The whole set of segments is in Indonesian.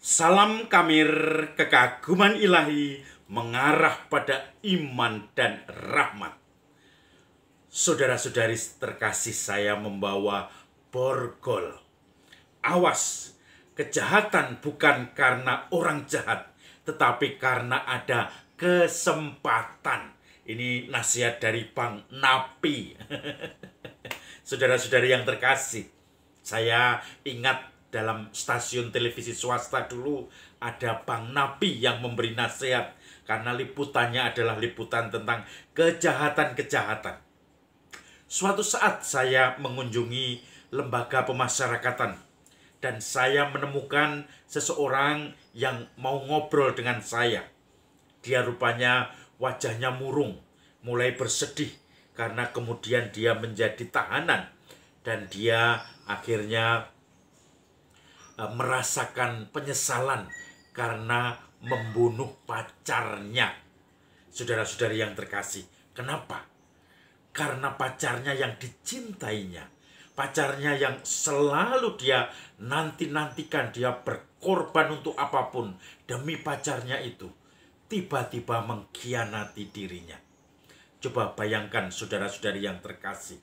Salam kamir kekaguman ilahi mengarah pada iman dan rahmat. Saudara-saudari terkasih, saya membawa borgol. Awas, kejahatan bukan karena orang jahat, tetapi karena ada kesempatan. Ini nasihat dari Bang Napi. Saudara-saudari yang terkasih, saya ingat dalam stasiun televisi swasta dulu ada Bang Napi yang memberi nasihat karena liputannya adalah liputan tentang kejahatan-kejahatan. Suatu saat saya mengunjungi lembaga pemasyarakatan dan saya menemukan seseorang yang mau ngobrol dengan saya. Dia rupanya wajahnya murung, mulai bersedih karena kemudian dia menjadi tahanan dan dia akhirnya merasakan penyesalan karena membunuh pacarnya. Saudara-saudari yang terkasih, kenapa? Karena pacarnya yang dicintainya, pacarnya yang selalu dia nanti-nantikan, dia berkorban untuk apapun demi pacarnya itu, tiba-tiba mengkhianati dirinya. Coba bayangkan saudara-saudari yang terkasih.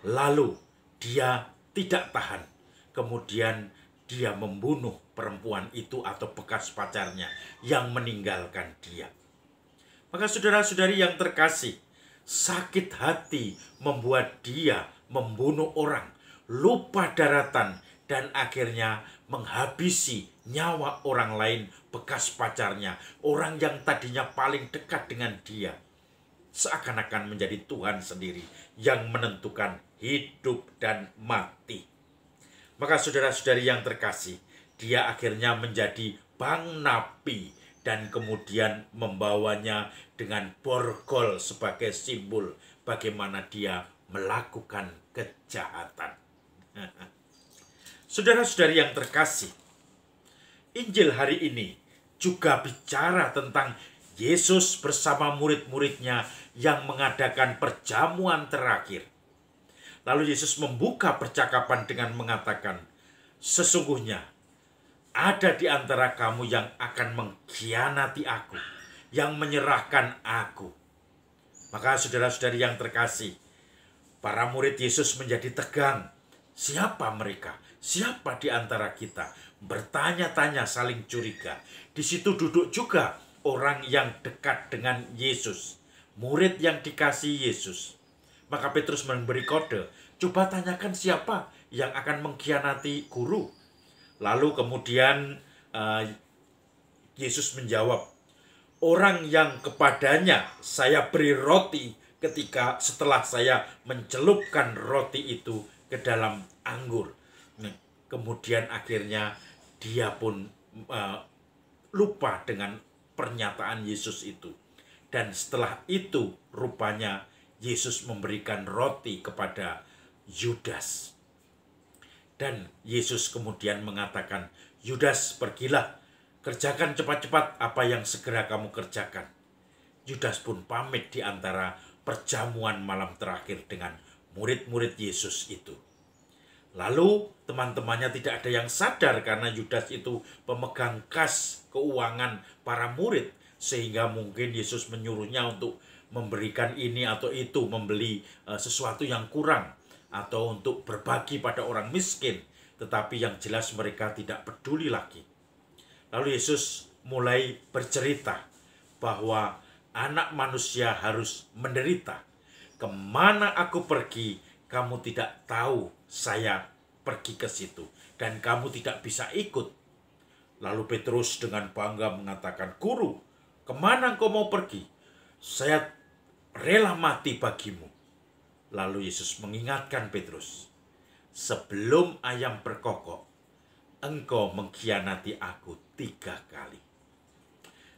Lalu dia tidak tahan, kemudian dia membunuh perempuan itu atau bekas pacarnya yang meninggalkan dia. Maka saudara-saudari yang terkasih, sakit hati membuat dia membunuh orang, lupa daratan, dan akhirnya menghabisi nyawa orang lain bekas pacarnya, orang yang tadinya paling dekat dengan dia. Seakan-akan menjadi Tuhan sendiri yang menentukan hidup dan mati. Maka saudara-saudari yang terkasih, dia akhirnya menjadi Bang Napi dan kemudian membawanya dengan borgol sebagai simbol bagaimana dia melakukan kejahatan. Saudara-saudari yang terkasih, Injil hari ini juga bicara tentang Yesus bersama murid-muridnya yang mengadakan perjamuan terakhir. Lalu Yesus membuka percakapan dengan mengatakan, sesungguhnya ada di antara kamu yang akan mengkhianati aku, yang menyerahkan aku. Maka saudara-saudari yang terkasih, para murid Yesus menjadi tegang. Siapa mereka? Siapa di antara kita? Bertanya-tanya, saling curiga. Di situ duduk juga orang yang dekat dengan Yesus, murid yang dikasihi Yesus. Maka Petrus memberi kode, coba tanyakan siapa yang akan mengkhianati guru. Lalu kemudian Yesus menjawab, orang yang kepadanya saya beri roti ketika setelah saya mencelupkan roti itu ke dalam anggur. Kemudian akhirnya dia pun lupa dengan pernyataan Yesus itu. Dan setelah itu rupanya Yesus memberikan roti kepada Yudas. Dan Yesus kemudian mengatakan, Yudas, pergilah, kerjakan cepat-cepat apa yang segera kamu kerjakan. Yudas pun pamit di antara perjamuan malam terakhir dengan murid-murid Yesus itu. Lalu teman-temannya tidak ada yang sadar karena Yudas itu pemegang kas keuangan para murid. Sehingga mungkin Yesus menyuruhnya untuk memberikan ini atau itu, membeli sesuatu yang kurang, atau untuk berbagi pada orang miskin. Tetapi yang jelas mereka tidak peduli lagi. Lalu Yesus mulai bercerita bahwa anak manusia harus menderita. Kemana aku pergi, kamu tidak tahu saya pergi ke situ. Dan kamu tidak bisa ikut. Lalu Petrus dengan bangga mengatakan, Guru, kemana engkau mau pergi? Saya rela mati bagimu. Lalu Yesus mengingatkan Petrus, sebelum ayam berkokok, engkau mengkhianati aku 3 kali.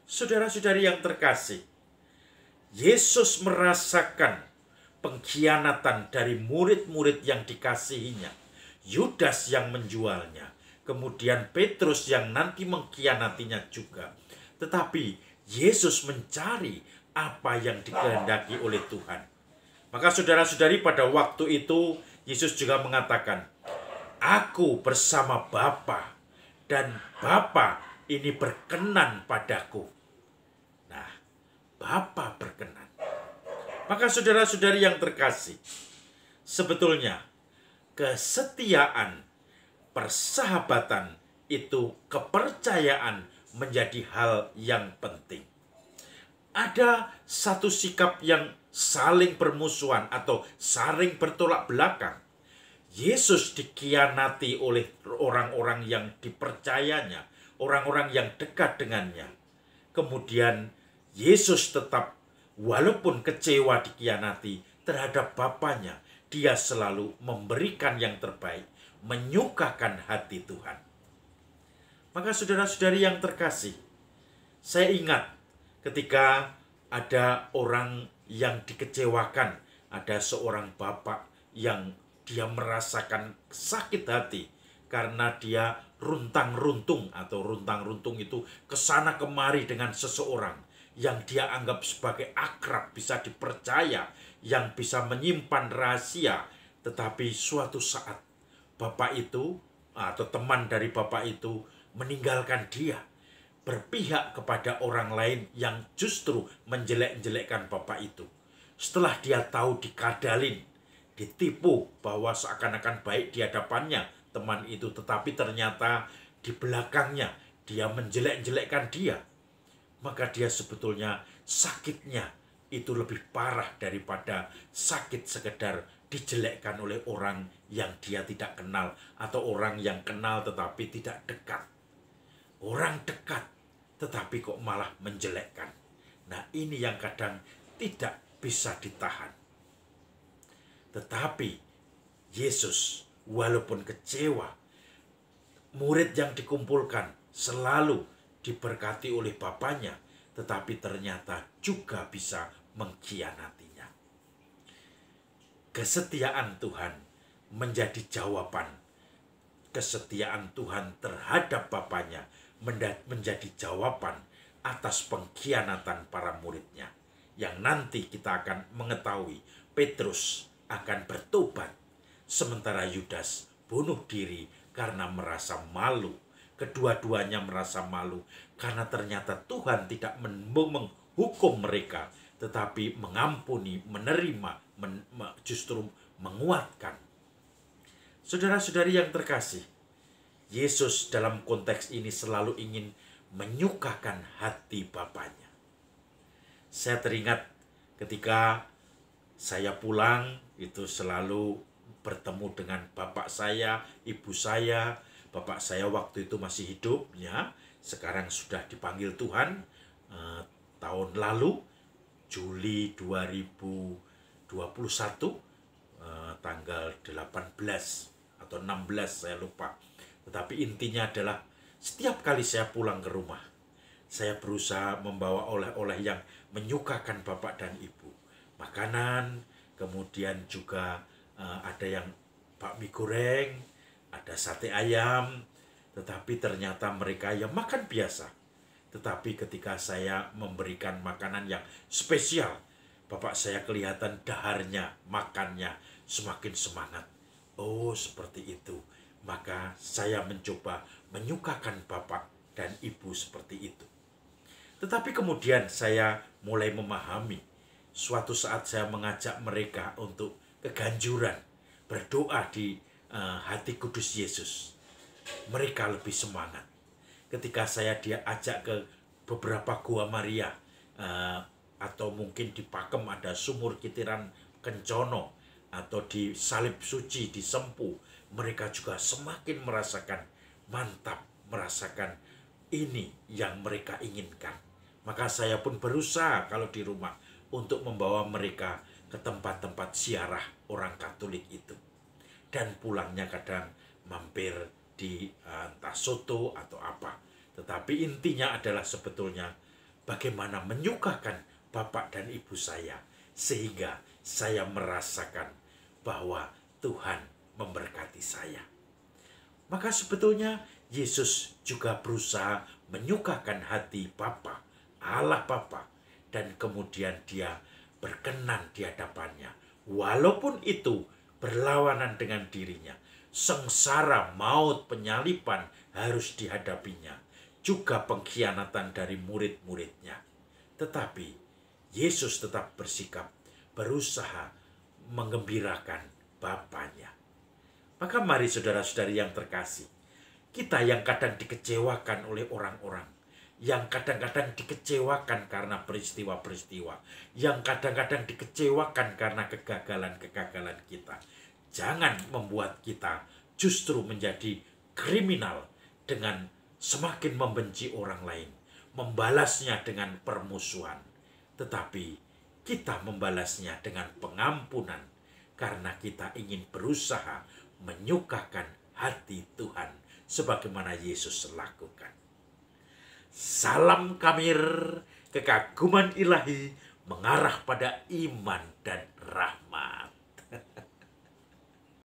Saudara-saudari yang terkasih, Yesus merasakan pengkhianatan dari murid-murid yang dikasihinya. Yudas yang menjualnya, kemudian Petrus yang nanti mengkhianatinya juga. Tetapi Yesus mencari apa yang dikehendaki oleh Tuhan. Maka saudara-saudari, pada waktu itu Yesus juga mengatakan, aku bersama Bapa dan Bapa ini berkenan padaku. Nah, Bapa berkenan. Maka saudara-saudari yang terkasih, sebetulnya kesetiaan, persahabatan itu, kepercayaan menjadi hal yang penting. Ada satu sikap yang saling bermusuhan atau saling bertolak belakang. Yesus dikhianati oleh orang-orang yang dipercayanya, orang-orang yang dekat dengannya. Kemudian Yesus tetap, walaupun kecewa dikhianati terhadap Bapaknya, dia selalu memberikan yang terbaik, menyukakan hati Tuhan. Maka saudara-saudari yang terkasih, saya ingat ketika ada orang yang dikecewakan, ada seorang bapak yang dia merasakan sakit hati karena dia runtang-runtung, atau runtang-runtung itu kesana kemari dengan seseorang yang dia anggap sebagai akrab, bisa dipercaya, yang bisa menyimpan rahasia. Tetapi suatu saat bapak itu atau teman dari bapak itu meninggalkan dia, berpihak kepada orang lain yang justru menjelek-jelekkan bapak itu. Setelah dia tahu dikadalin, ditipu bahwa seakan-akan baik di hadapannya teman itu, tetapi ternyata di belakangnya dia menjelek-jelekkan dia, maka dia sebetulnya sakitnya itu lebih parah daripada sakit sekedar dijelekkan oleh orang yang dia tidak kenal atau orang yang kenal tetapi tidak dekat. Orang dekat tetapi kok malah menjelekkan. Nah, ini yang kadang tidak bisa ditahan. Tetapi Yesus walaupun kecewa, murid yang dikumpulkan selalu diberkati oleh Bapaknya, tetapi ternyata juga bisa mengkhianatinya. Kesetiaan Tuhan menjadi jawaban. Kesetiaan Tuhan terhadap Bapaknya menjadi jawaban atas pengkhianatan para muridnya. Yang nanti kita akan mengetahui Petrus akan bertobat, sementara Yudas bunuh diri karena merasa malu. Kedua-duanya merasa malu karena ternyata Tuhan tidak menghukum mereka, tetapi mengampuni, menerima, justru menguatkan. Saudara-saudari yang terkasih, Yesus dalam konteks ini selalu ingin menyukakan hati Bapaknya. Saya teringat ketika saya pulang, itu selalu bertemu dengan bapak saya, ibu saya. Bapak saya waktu itu masih hidup, ya. Sekarang sudah dipanggil Tuhan. Tahun lalu, Juli 2021, tanggal 18 atau 16, saya lupa. Tetapi intinya adalah setiap kali saya pulang ke rumah, saya berusaha membawa oleh-oleh yang menyukakan bapak dan ibu. Makanan, kemudian juga ada yang bakmi goreng, ada sate ayam, tetapi ternyata mereka yang makan biasa. Tetapi ketika saya memberikan makanan yang spesial, bapak saya kelihatan daharnya, makannya semakin semangat. Oh, seperti itu. Maka saya mencoba menyukakan bapak dan ibu seperti itu. Tetapi kemudian saya mulai memahami, suatu saat saya mengajak mereka untuk keganjuran, berdoa di hati kudus Yesus. Mereka lebih semangat. Ketika saya ajak ke beberapa Gua Maria, atau mungkin di Pakem ada sumur Kitiran Kencono, atau di Salib Suci di Sempu, mereka juga semakin merasakan mantap, merasakan ini yang mereka inginkan. Maka saya pun berusaha kalau di rumah untuk membawa mereka ke tempat-tempat ziarah orang Katolik itu. Dan pulangnya kadang mampir di entah soto atau apa. Tetapi intinya adalah sebetulnya bagaimana menyukakan bapak dan ibu saya, sehingga saya merasakan bahwa Tuhan memberkati saya. Maka sebetulnya Yesus juga berusaha menyukakan hati Bapa, Allah Bapa, dan kemudian dia berkenan di hadapannya. Walaupun itu berlawanan dengan dirinya, sengsara, maut, penyaliban, harus dihadapinya, juga pengkhianatan dari murid-muridnya. Tetapi Yesus tetap bersikap berusaha menggembirakan Bapanya. Maka mari saudara-saudari yang terkasih, kita yang kadang dikecewakan oleh orang-orang, yang kadang-kadang dikecewakan karena peristiwa-peristiwa, yang kadang-kadang dikecewakan karena kegagalan-kegagalan kita, jangan membuat kita justru menjadi kriminal dengan semakin membenci orang lain, membalasnya dengan permusuhan. Tetapi kita membalasnya dengan pengampunan, karena kita ingin berusaha menyukakan hati Tuhan sebagaimana Yesus lakukan. Salam Kamir, kekaguman ilahi mengarah pada iman dan rahmat.